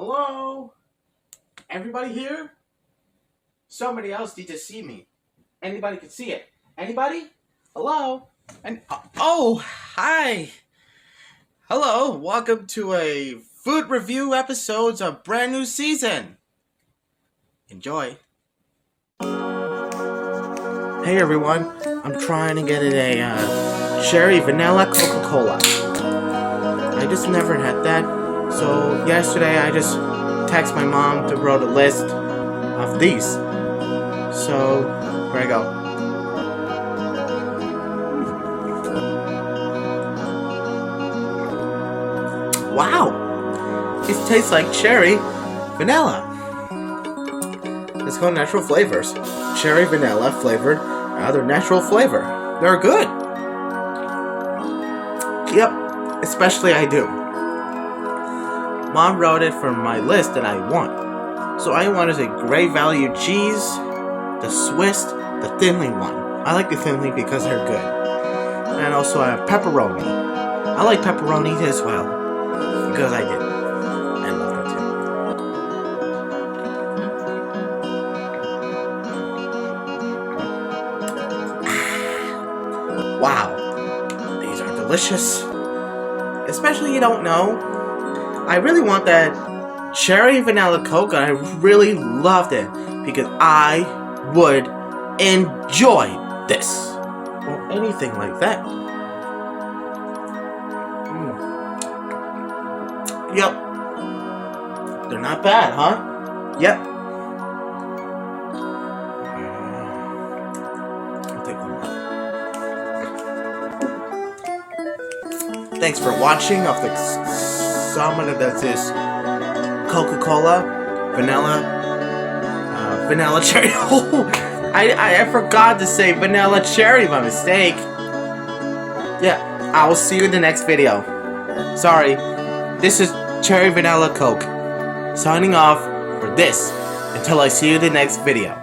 Hello? Everybody here? Somebody else needs to see me. Anybody can see it. Anybody? Hello? And hi. Hello. Welcome to a food review episodes of brand new season. Enjoy. Hey everyone. I'm trying to get a cherry vanilla Coca-Cola. I just never had that. So yesterday I just texted my mom to write a list of these. So here I go. Wow! It tastes like cherry vanilla. It's called natural flavors. Cherry vanilla flavored other natural flavor. They're good. Yep, especially I do. Mom wrote it for my list that I want. So I wanted a great value cheese, the Swiss, the thinly one. I like the thinly because they're good. And also a pepperoni. I like pepperoni as well. Because I did. I love it too. Wow. These are delicious. Especially you don't know. I really want that cherry vanilla Coke, and I really loved it because I would enjoy this or anything like that. Yep. They're not bad, huh? Yep. I'll take one more. Thanks for watching of the someone that is Coca-Cola, vanilla cherry. I forgot to say vanilla cherry by mistake. Yeah, I will see you in the next video. Sorry, this is Cherry Vanilla Coke. Signing off for this until I see you in the next video.